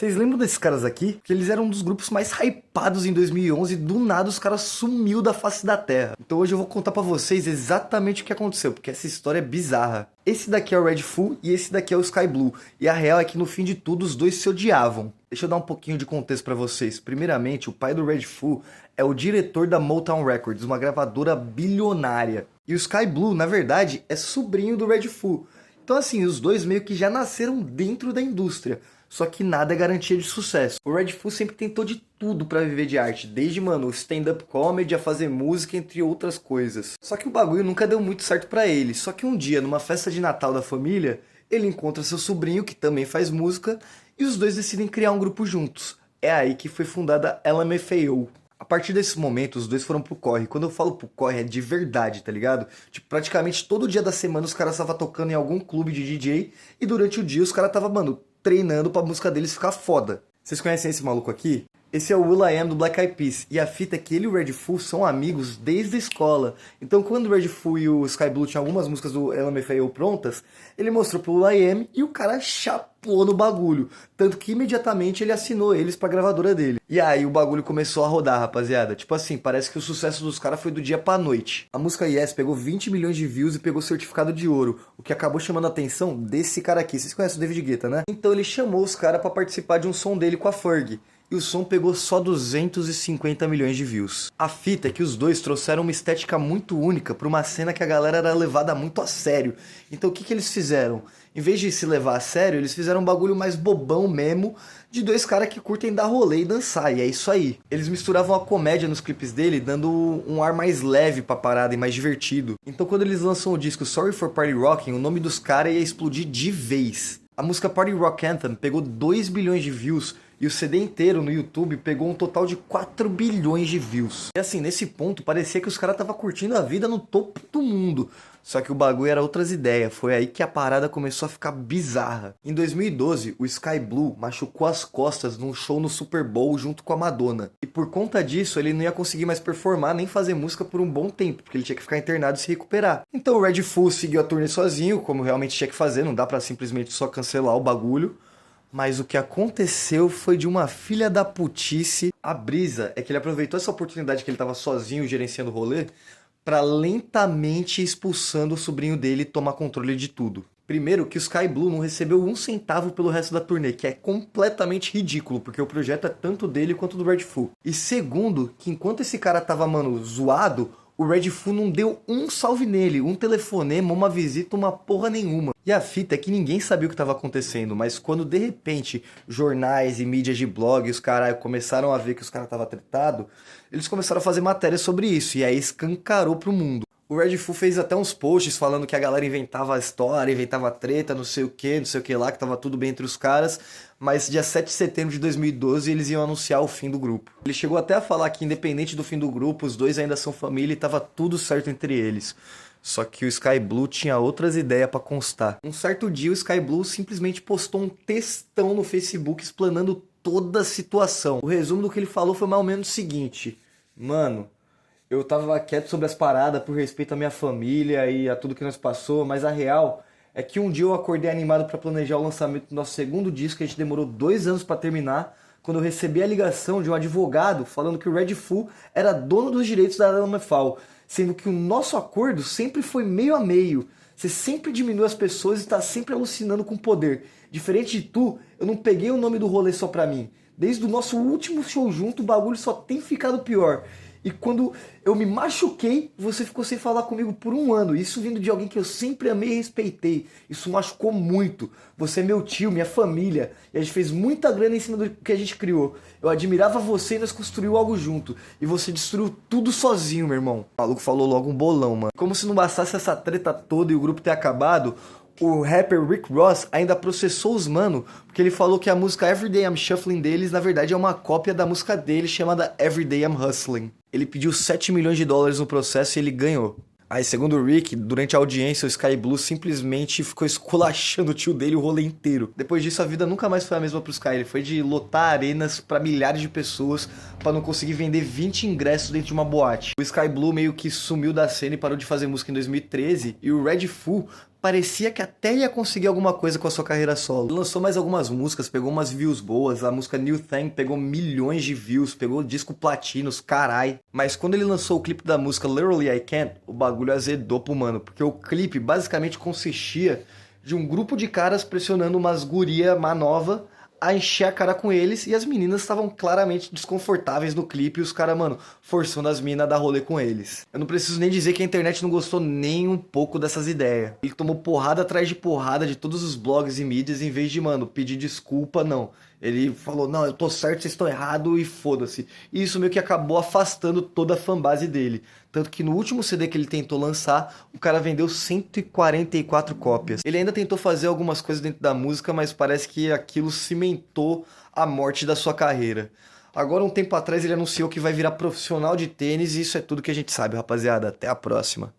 Vocês lembram desses caras aqui? Porque eles eram um dos grupos mais hypados em 2011 e do nada os caras sumiu da face da terra. Então hoje eu vou contar pra vocês exatamente o que aconteceu, porque essa história é bizarra. Esse daqui é o Red Full e esse daqui é o Sky Blue. E a real é que no fim de tudo os dois se odiavam. Deixa eu dar um pouquinho de contexto pra vocês. Primeiramente, o pai do Red Full é o diretor da Motown Records, uma gravadora bilionária. E o Sky Blue, na verdade, é sobrinho do Red Full. Então assim, os dois meio que já nasceram dentro da indústria. Só que nada é garantia de sucesso. O Red Full sempre tentou de tudo pra viver de arte. Desde, mano, o stand-up comedy a fazer música, entre outras coisas. Só que o bagulho nunca deu muito certo pra ele. Só que um dia, numa festa de Natal da família, ele encontra seu sobrinho, que também faz música, e os dois decidem criar um grupo juntos. É aí que foi fundada a LMFAO. A partir desse momento, os dois foram pro corre. Quando eu falo pro corre, é de verdade, tá ligado? Tipo, praticamente todo dia da semana os caras estavam tocando em algum clube de DJ, e durante o dia os caras estavam, mano, treinando pra música deles ficar foda. Vocês conhecem esse maluco aqui? Esse é o will.i.am do Black Eyed Peas. E a fita é que ele e o Red Full são amigos desde a escola. Então quando o Red Full e o Sky Blue tinham algumas músicas do LMFAO prontas, ele mostrou pro will.i.am e o cara chapou no bagulho. Tanto que imediatamente ele assinou eles pra gravadora dele. E aí o bagulho começou a rodar, rapaziada. Tipo assim, parece que o sucesso dos caras foi do dia pra noite. A música Yes pegou 20 milhões de views e pegou certificado de ouro, o que acabou chamando a atenção desse cara aqui. Vocês conhecem o David Guetta, né? Então ele chamou os caras pra participar de um som dele com a Fergie. E o som pegou só 250 milhões de views. A fita é que os dois trouxeram uma estética muito única para uma cena que a galera era levada muito a sério. Então o que eles fizeram? Em vez de se levar a sério, eles fizeram um bagulho mais bobão mesmo, de dois caras que curtem dar rolê e dançar, e é isso aí. Eles misturavam a comédia nos clipes dele, dando um ar mais leve pra parada e mais divertido. Então quando eles lançam o disco Sorry for Party Rocking, o nome dos caras ia explodir de vez. A música Party Rock Anthem pegou 2 bilhões de views, e o CD inteiro no YouTube pegou um total de 4 bilhões de views. E assim, nesse ponto, parecia que os caras estavam curtindo a vida no topo do mundo. Só que o bagulho era outras ideias, foi aí que a parada começou a ficar bizarra. Em 2012, o Sky Blue machucou as costas num show no Super Bowl junto com a Madonna. E por conta disso, ele não ia conseguir mais performar nem fazer música por um bom tempo, porque ele tinha que ficar internado e se recuperar. Então o Red Full seguiu a turnê sozinho, como realmente tinha que fazer, não dá pra simplesmente só cancelar o bagulho. Mas o que aconteceu foi de uma filha da putice. A brisa é que ele aproveitou essa oportunidade que ele tava sozinho gerenciando o rolê pra lentamente expulsando o sobrinho dele e tomar controle de tudo. Primeiro, que o Sky Blue não recebeu um centavo pelo resto da turnê, que é completamente ridículo, porque o projeto é tanto dele quanto do Red Full. E segundo, que enquanto esse cara tava, mano, zoado, o Red Full não deu um salve nele, um telefonema, uma visita, uma porra nenhuma. E a fita é que ninguém sabia o que estava acontecendo, mas quando de repente jornais e mídias de blog e os caras começaram a ver que os caras estavam tretados, eles começaram a fazer matérias sobre isso, e aí escancarou pro mundo. O Red Full fez até uns posts falando que a galera inventava a história, inventava treta, não sei o que lá, que tava tudo bem entre os caras. Mas dia 7 de setembro de 2012 eles iam anunciar o fim do grupo. Ele chegou até a falar que independente do fim do grupo, os dois ainda são família e tava tudo certo entre eles. Só que o Sky Blue tinha outras ideias pra constar. Um certo dia o Sky Blue simplesmente postou um textão no Facebook explanando toda a situação. O resumo do que ele falou foi mais ou menos o seguinte: mano, eu tava quieto sobre as paradas por respeito à minha família e a tudo que nós passou, mas a real é que um dia eu acordei animado pra planejar o lançamento do nosso segundo disco, que a gente demorou 2 anos pra terminar, quando eu recebi a ligação de um advogado falando que o Red Full era dono dos direitos da LMFAO, sendo que o nosso acordo sempre foi meio a meio. Você sempre diminui as pessoas e tá sempre alucinando com poder. Diferente de tu, eu não peguei o nome do rolê só pra mim. Desde o nosso último show junto, o bagulho só tem ficado pior. E quando eu me machuquei, você ficou sem falar comigo por 1 ano. Isso vindo de alguém que eu sempre amei e respeitei. Isso machucou muito. Você é meu tio, minha família. E a gente fez muita grana em cima do que a gente criou. Eu admirava você e nós construímos algo junto. E você destruiu tudo sozinho, meu irmão. O maluco falou logo um bolão, mano. Como se não bastasse essa treta toda e o grupo ter acabado, o rapper Rick Ross ainda processou os mano, porque ele falou que a música Everyday I'm Shuffling deles, na verdade, é uma cópia da música dele chamada Everyday I'm Hustling. Ele pediu 7 milhões de dólares no processo e ele ganhou. Aí, segundo o Rick, durante a audiência, o Sky Blue simplesmente ficou esculachando o tio dele o rolê inteiro. Depois disso, a vida nunca mais foi a mesma pro Sky. Ele foi de lotar arenas pra milhares de pessoas pra não conseguir vender 20 ingressos dentro de uma boate. O Sky Blue meio que sumiu da cena e parou de fazer música em 2013. E o Red Full parecia que até ele ia conseguir alguma coisa com a sua carreira solo. Ele lançou mais algumas músicas, pegou umas views boas, a música New Thing pegou milhões de views, pegou disco platinos, carai. Mas quando ele lançou o clipe da música Literally I Can't, o bagulho azedou pro mano, porque o clipe basicamente consistia de um grupo de caras pressionando umas guria manova a encher a cara com eles, e as meninas estavam claramente desconfortáveis no clipe e os caras, mano, forçando as minas a dar rolê com eles. Eu não preciso nem dizer que a internet não gostou nem um pouco dessas ideias. Ele tomou porrada atrás de porrada de todos os blogs e mídias, em vez de, mano, pedir desculpa, não. Ele falou, não, eu tô certo, vocês estão errados e foda-se. E isso meio que acabou afastando toda a fanbase dele. Tanto que no último CD que ele tentou lançar, o cara vendeu 144 cópias. Ele ainda tentou fazer algumas coisas dentro da música, mas parece que aquilo cimentou a morte da sua carreira. Agora, um tempo atrás, ele anunciou que vai virar profissional de tênis e isso é tudo que a gente sabe, rapaziada. Até a próxima.